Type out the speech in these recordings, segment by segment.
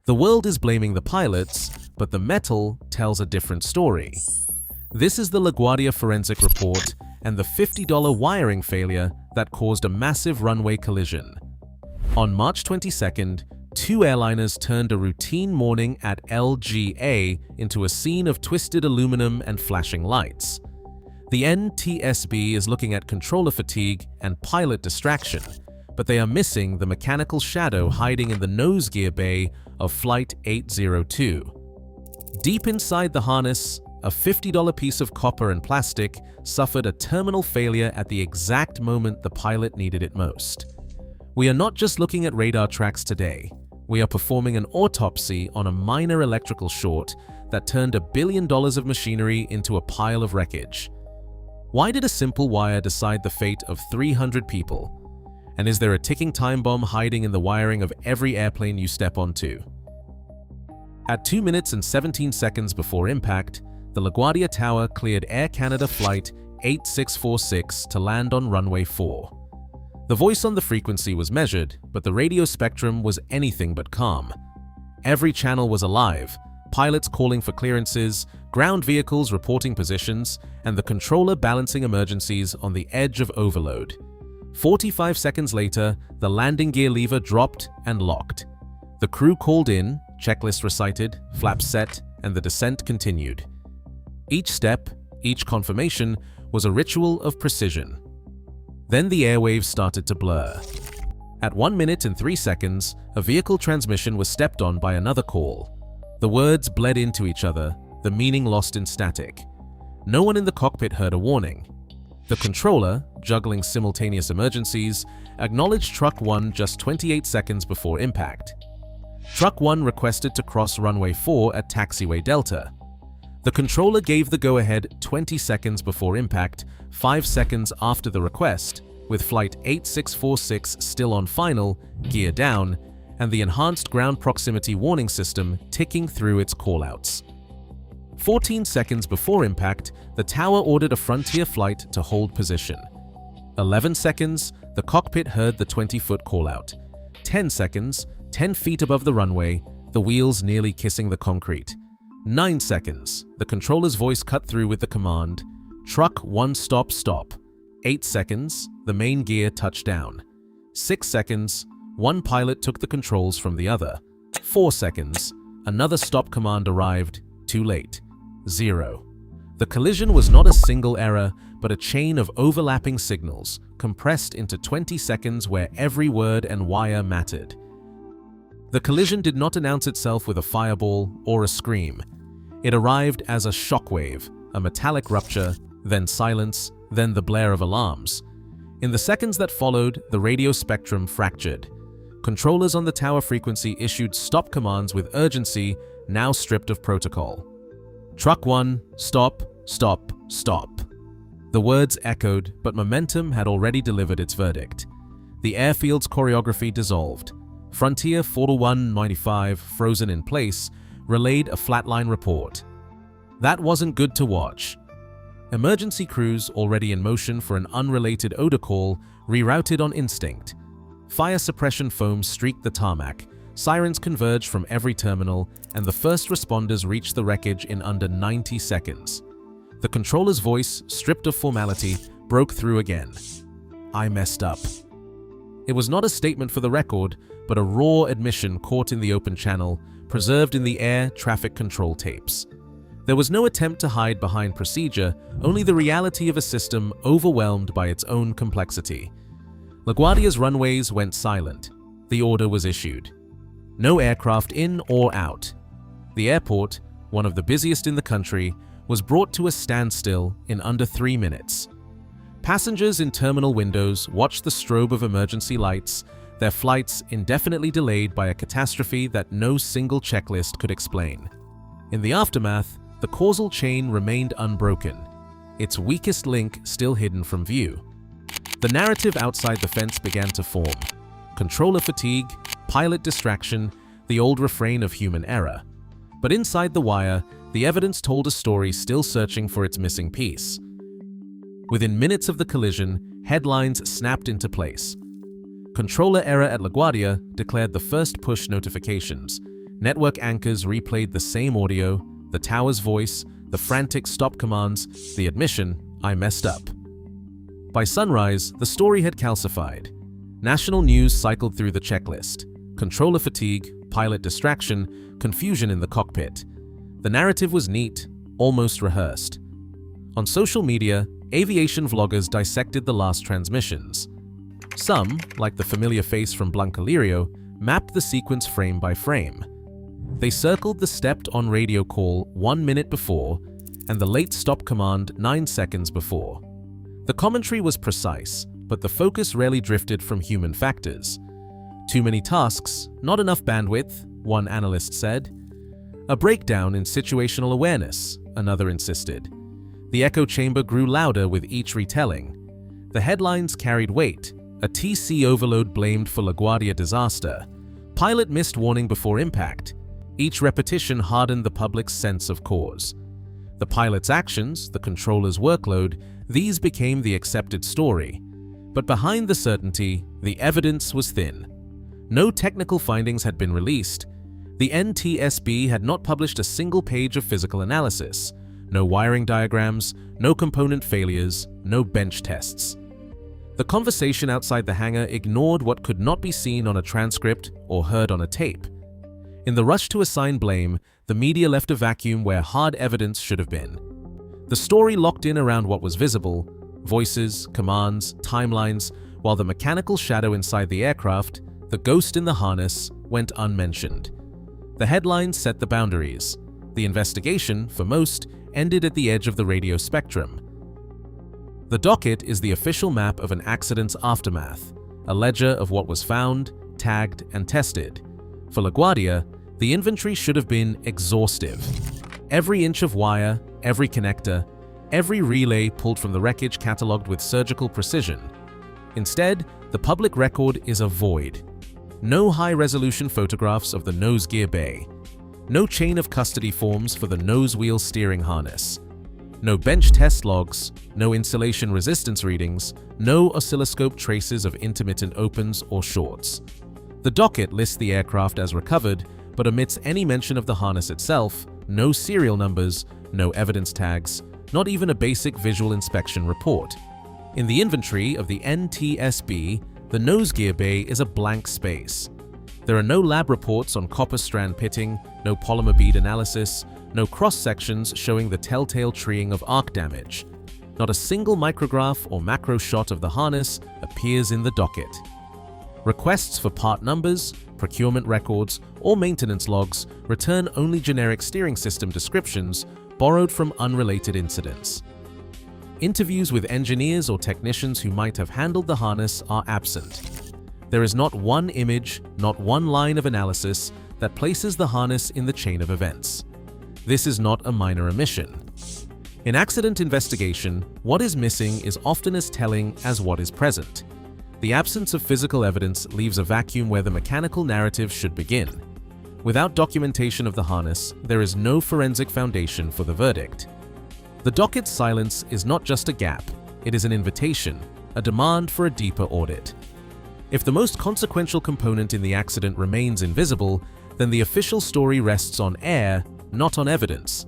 The world is blaming the pilots, but the metal tells a different story. This is the LaGuardia Forensic Report and the $50 wiring failure that caused a massive runway collision. On March 22nd, two airliners turned a routine morning at LGA into a scene of twisted aluminum and flashing lights. The NTSB is looking at controller fatigue and pilot distraction, but they are missing the mechanical shadow hiding in the nose gear bay of Flight 802. Deep inside the harness, a $50 piece of copper and plastic suffered a terminal failure at the exact moment the pilot needed it most. We are not just looking at radar tracks today. We are performing an autopsy on a minor electrical short that turned $1 billion of machinery into a pile of wreckage. Why did a simple wire decide the fate of 300 people? And is there a ticking time bomb hiding in the wiring of every airplane you step onto? At 2 minutes and 17 seconds before impact, the LaGuardia Tower cleared Air Canada Flight 8646 to land on runway 4. The voice on the frequency was measured, but the radio spectrum was anything but calm. Every channel was alive, pilots calling for clearances, ground vehicles reporting positions, and the controller balancing emergencies on the edge of overload. 45 seconds later, the landing gear lever dropped and locked. The crew called in, checklist recited, flaps set, and the descent continued. Each step, each confirmation, was a ritual of precision. Then the airwaves started to blur. At 1 minute and 3 seconds, a vehicle transmission was stepped on by another call. The words bled into each other, the meaning lost in static. No one in the cockpit heard a warning. The controller, juggling simultaneous emergencies, acknowledged Truck 1 just 28 seconds before impact. Truck 1 requested to cross runway 4 at taxiway Delta. The controller gave the go-ahead 20 seconds before impact, 5 seconds after the request, with Flight 8646 still on final, gear down, and the enhanced ground proximity warning system ticking through its callouts. 14 seconds before impact, the tower ordered a Frontier flight to hold position. 11 seconds, the cockpit heard the 20-foot callout. 10 seconds, 10 feet above the runway, the wheels nearly kissing the concrete. 9 seconds, the controller's voice cut through with the command, "Truck 1 stop stop." 8 seconds, the main gear touched down. 6 seconds, one pilot took the controls from the other. 4 seconds, another stop command arrived, too late. 0. The collision was not a single error, but a chain of overlapping signals, compressed into 20 seconds where every word and wire mattered. The collision did not announce itself with a fireball or a scream. It arrived as a shockwave, a metallic rupture, then silence, then the blare of alarms. In the seconds that followed, the radio spectrum fractured. Controllers on the tower frequency issued stop commands with urgency, now stripped of protocol. "Truck 1, stop, stop, stop." The words echoed, but momentum had already delivered its verdict. The airfield's choreography dissolved. Frontier 4195, frozen in place, relayed a flatline report. That wasn't good to watch. Emergency crews, already in motion for an unrelated odor call, rerouted on instinct. Fire suppression foam streaked the tarmac, sirens converged from every terminal, and the first responders reached the wreckage in under 90 seconds. The controller's voice, stripped of formality, broke through again. "I messed up." It was not a statement for the record, but a raw admission caught in the open channel, preserved in the air traffic control tapes. There was no attempt to hide behind procedure, only the reality of a system overwhelmed by its own complexity. LaGuardia's runways went silent. The order was issued. No aircraft in or out. The airport, one of the busiest in the country, was brought to a standstill in under 3 minutes. Passengers in terminal windows watched the strobe of emergency lights, their flights indefinitely delayed by a catastrophe that no single checklist could explain. In the aftermath, the causal chain remained unbroken, its weakest link still hidden from view. The narrative outside the fence began to form. Controller fatigue, pilot distraction, the old refrain of human error. But inside the wire, the evidence told a story still searching for its missing piece. Within minutes of the collision, headlines snapped into place. Controller error at LaGuardia declared the first push notifications. Network anchors replayed the same audio, the tower's voice, the frantic stop commands, the admission, "I messed up." By sunrise, the story had calcified. National news cycled through the checklist: controller fatigue, pilot distraction, confusion in the cockpit. The narrative was neat, almost rehearsed. On social media, aviation vloggers dissected the last transmissions. Some, like the familiar face from Blancalirio, mapped the sequence frame by frame. They circled the stepped-on radio call 1 minute before and the late stop command 9 seconds before. The commentary was precise, but the focus rarely drifted from human factors. "Too many tasks, not enough bandwidth," one analyst said. "A breakdown in situational awareness," another insisted. The echo chamber grew louder with each retelling. The headlines carried weight: a TC overload blamed for LaGuardia disaster, pilot missed warning before impact. Each repetition hardened the public's sense of cause. The pilot's actions, the controller's workload, these became the accepted story. But behind the certainty, the evidence was thin. No technical findings had been released. The NTSB had not published a single page of physical analysis. No wiring diagrams, no component failures, no bench tests. The conversation outside the hangar ignored what could not be seen on a transcript or heard on a tape. In the rush to assign blame, the media left a vacuum where hard evidence should have been. The story locked in around what was visible: voices, commands, timelines, while the mechanical shadow inside the aircraft, the ghost in the harness, went unmentioned. The headlines set the boundaries. The investigation, for most, ended at the edge of the radio spectrum. The docket is the official map of an accident's aftermath, a ledger of what was found, tagged, and tested. For LaGuardia, the inventory should have been exhaustive. Every inch of wire, every connector, every relay pulled from the wreckage catalogued with surgical precision. Instead, the public record is a void. No high-resolution photographs of the nose gear bay. No chain of custody forms for the nose wheel steering harness. No bench test logs, no insulation resistance readings, no oscilloscope traces of intermittent opens or shorts. The docket lists the aircraft as recovered, but omits any mention of the harness itself, no serial numbers, no evidence tags, not even a basic visual inspection report. In the inventory of the NTSB, the nose gear bay is a blank space. There are no lab reports on copper strand pitting, no polymer bead analysis, no cross-sections showing the telltale treeing of arc damage. Not a single micrograph or macro shot of the harness appears in the docket. Requests for part numbers, procurement records, or maintenance logs return only generic steering system descriptions borrowed from unrelated incidents. Interviews with engineers or technicians who might have handled the harness are absent. There is not one image, not one line of analysis that places the harness in the chain of events. This is not a minor omission. In accident investigation, what is missing is often as telling as what is present. The absence of physical evidence leaves a vacuum where the mechanical narrative should begin. Without documentation of the harness, there is no forensic foundation for the verdict. The docket's silence is not just a gap, it is an invitation, a demand for a deeper audit. If the most consequential component in the accident remains invisible, then the official story rests on air, not on evidence.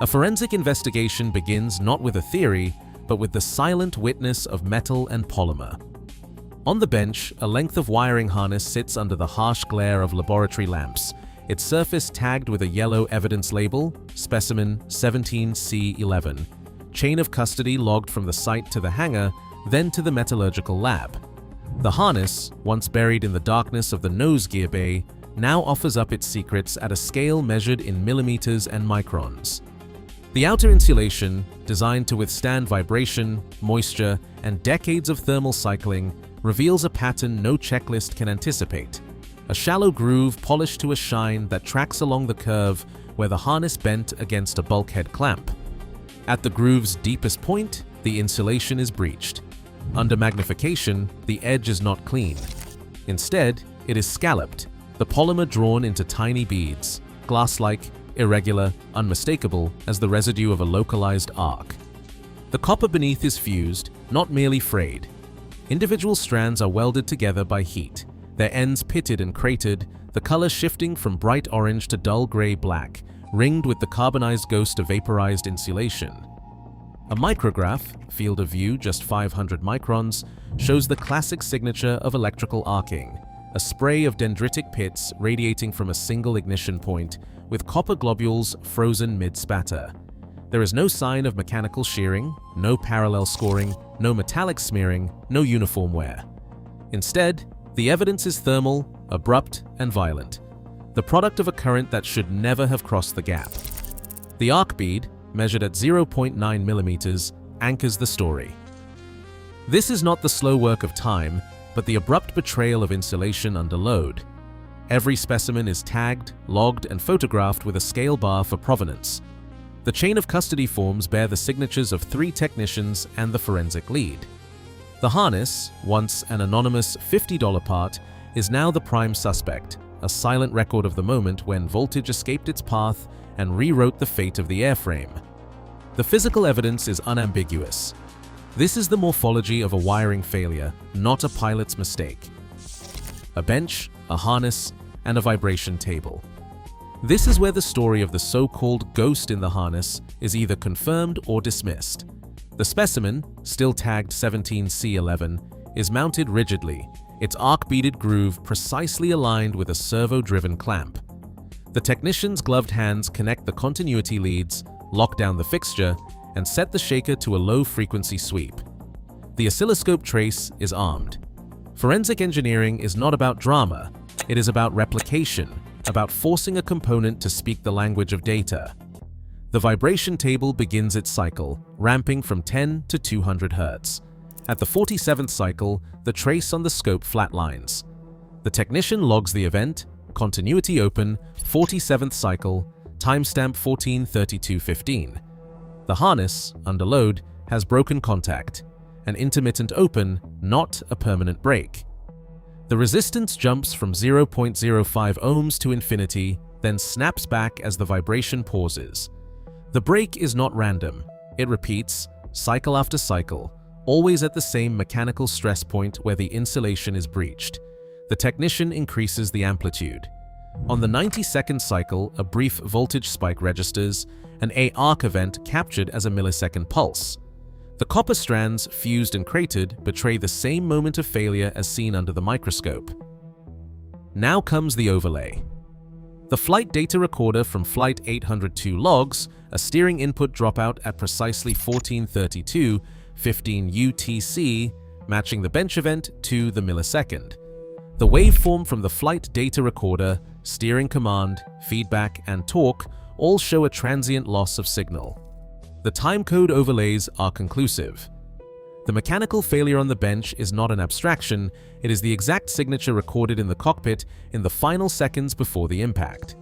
A forensic investigation begins not with a theory, but with the silent witness of metal and polymer. On the bench, a length of wiring harness sits under the harsh glare of laboratory lamps, its surface tagged with a yellow evidence label, specimen 17C11. Chain of custody logged from the site to the hangar, then to the metallurgical lab. The harness, once buried in the darkness of the nose gear bay, now offers up its secrets at a scale measured in millimeters and microns. The outer insulation, designed to withstand vibration, moisture, and decades of thermal cycling, reveals a pattern no checklist can anticipate. A shallow groove polished to a shine that tracks along the curve where the harness bent against a bulkhead clamp. At the groove's deepest point, the insulation is breached. Under magnification, the edge is not clean. Instead, it is scalloped, the polymer drawn into tiny beads, glass-like, irregular, unmistakable as the residue of a localized arc. The copper beneath is fused, not merely frayed. Individual strands are welded together by heat, their ends pitted and cratered, the color shifting from bright orange to dull gray black, ringed with the carbonized ghost of vaporized insulation. A micrograph, field of view just 500 microns, shows the classic signature of electrical arcing, a spray of dendritic pits radiating from a single ignition point, with copper globules frozen mid-spatter. There is no sign of mechanical shearing, no parallel scoring, no metallic smearing, no uniform wear. Instead, the evidence is thermal, abrupt, and violent, the product of a current that should never have crossed the gap. The arc bead, measured at 0.9 millimeters, anchors the story. This is not the slow work of time, but the abrupt betrayal of insulation under load. Every specimen is tagged, logged, and photographed with a scale bar for provenance. The chain of custody forms bear the signatures of 3 technicians and the forensic lead. The harness, once an anonymous $50 part, is now the prime suspect, a silent record of the moment when voltage escaped its path and rewrote the fate of the airframe. The physical evidence is unambiguous. This is the morphology of a wiring failure, not a pilot's mistake. A bench, a harness, and a vibration table. This is where the story of the so-called ghost in the harness is either confirmed or dismissed. The specimen, still tagged 17C11, is mounted rigidly, its arc-beaded groove precisely aligned with a servo-driven clamp. The technician's gloved hands connect the continuity leads, lock down the fixture, and set the shaker to a low-frequency sweep. The oscilloscope trace is armed. Forensic engineering is not about drama, it is about replication, about forcing a component to speak the language of data. The vibration table begins its cycle, ramping from 10 to 200 Hz. At the 47th cycle, the trace on the scope flatlines. The technician logs the event, continuity open, 47th cycle, timestamp 14:32:15. The harness, under load, has broken contact, an intermittent open, not a permanent break. The resistance jumps from 0.05 ohms to infinity, then snaps back as the vibration pauses. The break is not random. It repeats, cycle after cycle, always at the same mechanical stress point where the insulation is breached. The technician increases the amplitude. On the 92nd cycle, a brief voltage spike registers, an A-arc event captured as a millisecond pulse. The copper strands, fused and cratered, betray the same moment of failure as seen under the microscope. Now comes the overlay. The flight data recorder from Flight 802 logs a steering input dropout at precisely 14:32:15 UTC, matching the bench event to the millisecond. The waveform from the flight data recorder, steering command, feedback, and torque all show a transient loss of signal. The timecode overlays are conclusive. The mechanical failure on the bench is not an abstraction, it is the exact signature recorded in the cockpit in the final seconds before the impact.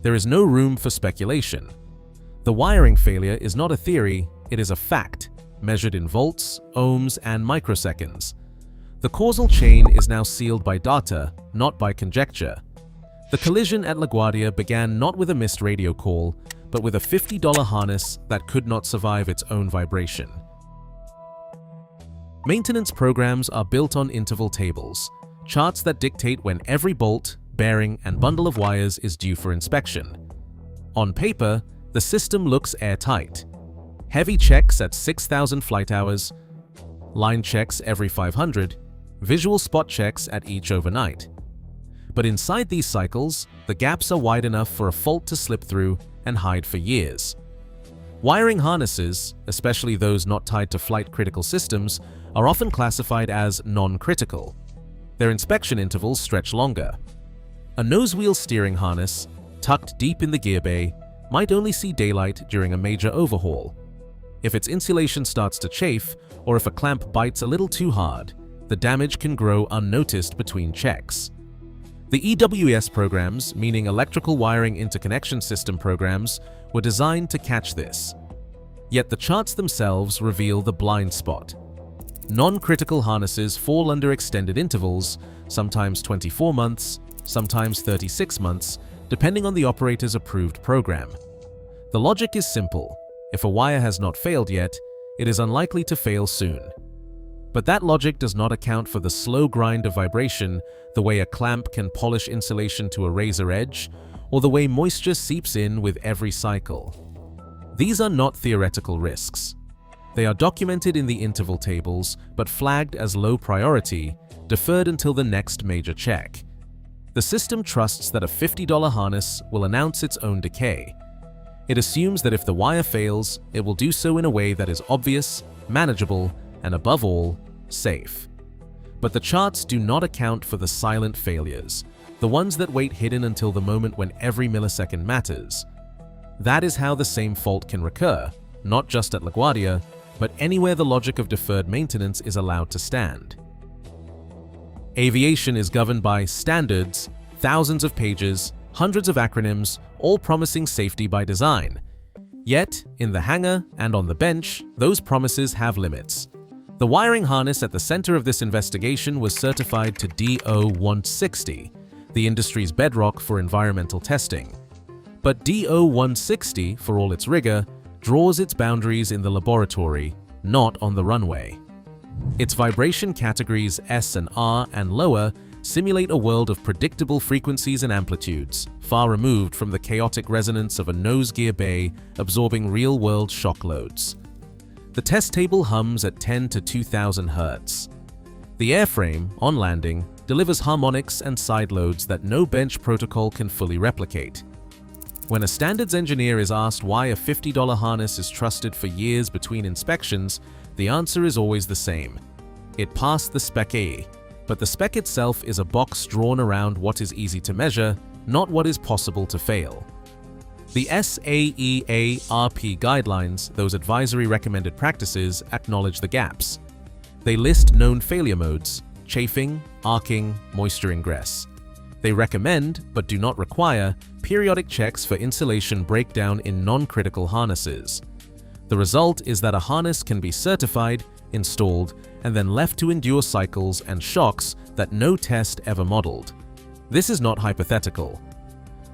There is no room for speculation. The wiring failure is not a theory, it is a fact, measured in volts, ohms, and microseconds. The causal chain is now sealed by data, not by conjecture. The collision at LaGuardia began not with a missed radio call, but with a $50 harness that could not survive its own vibration. Maintenance programs are built on interval tables, charts that dictate when every bolt, bearing, and bundle of wires is due for inspection. On paper, the system looks airtight. Heavy checks at 6,000 flight hours, line checks every 500, visual spot checks at each overnight. But inside these cycles, the gaps are wide enough for a fault to slip through and hide for years. Wiring harnesses, especially those not tied to flight-critical systems, are often classified as non-critical. Their inspection intervals stretch longer. A nose-wheel steering harness, tucked deep in the gear bay, might only see daylight during a major overhaul. If its insulation starts to chafe, or if a clamp bites a little too hard, the damage can grow unnoticed between checks. The EWS programs, meaning Electrical Wiring Interconnection System programs, were designed to catch this. Yet the charts themselves reveal the blind spot. Non-critical harnesses fall under extended intervals, sometimes 24 months, sometimes 36 months, depending on the operator's approved program. The logic is simple. If a wire has not failed yet, it is unlikely to fail soon. But that logic does not account for the slow grind of vibration, the way a clamp can polish insulation to a razor edge, or the way moisture seeps in with every cycle. These are not theoretical risks. They are documented in the interval tables, but flagged as low priority, deferred until the next major check. The system trusts that a $50 harness will announce its own decay. It assumes that if the wire fails, it will do so in a way that is obvious, manageable, and above all, safe. But the charts do not account for the silent failures, the ones that wait hidden until the moment when every millisecond matters. That is how the same fault can recur, not just at LaGuardia, but anywhere the logic of deferred maintenance is allowed to stand. Aviation is governed by standards, thousands of pages, hundreds of acronyms, all promising safety by design. Yet, in the hangar and on the bench, those promises have limits. The wiring harness at the center of this investigation was certified to DO-160, the industry's bedrock for environmental testing. But DO-160, for all its rigor, draws its boundaries in the laboratory, not on the runway. Its vibration categories S and R and lower simulate a world of predictable frequencies and amplitudes, far removed from the chaotic resonance of a nose gear bay absorbing real-world shock loads. The test table hums at 10 to 2000 Hz. The airframe, on landing, delivers harmonics and side loads that no bench protocol can fully replicate. When a standards engineer is asked why a $50 harness is trusted for years between inspections, the answer is always the same. It passed the Spec A, but the spec itself is a box drawn around what is easy to measure, not what is possible to fail. The SAEA-RP guidelines, those advisory recommended practices, acknowledge the gaps. They list known failure modes: chafing, arcing, moisture ingress. They recommend, but do not require, periodic checks for insulation breakdown in non-critical harnesses. The result is that a harness can be certified, installed, and then left to endure cycles and shocks that no test ever modeled. This is not hypothetical.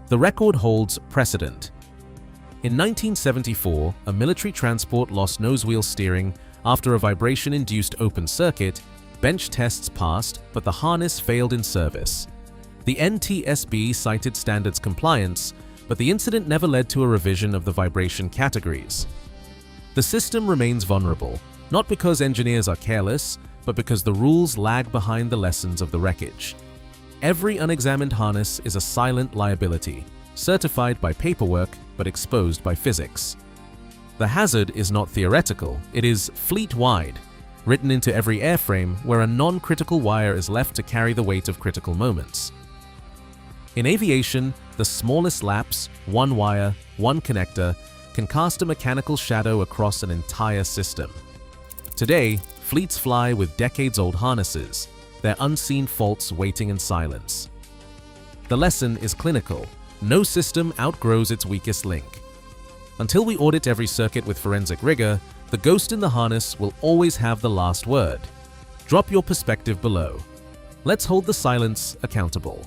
The record holds precedent. In 1974, a military transport lost nosewheel steering after a vibration-induced open circuit. Bench tests passed, but the harness failed in service. The NTSB cited standards compliance, but the incident never led to a revision of the vibration categories. The system remains vulnerable, not because engineers are careless, but because the rules lag behind the lessons of the wreckage. Every unexamined harness is a silent liability, certified by paperwork but exposed by physics. The hazard is not theoretical, it is fleet-wide, written into every airframe where a non-critical wire is left to carry the weight of critical moments. In aviation, the smallest lapse, one wire, one connector, can cast a mechanical shadow across an entire system. Today, fleets fly with decades-old harnesses, their unseen faults waiting in silence. The lesson is clinical. No system outgrows its weakest link. Until we audit every circuit with forensic rigor, the ghost in the harness will always have the last word. Drop your perspective below. Let's hold the silence accountable.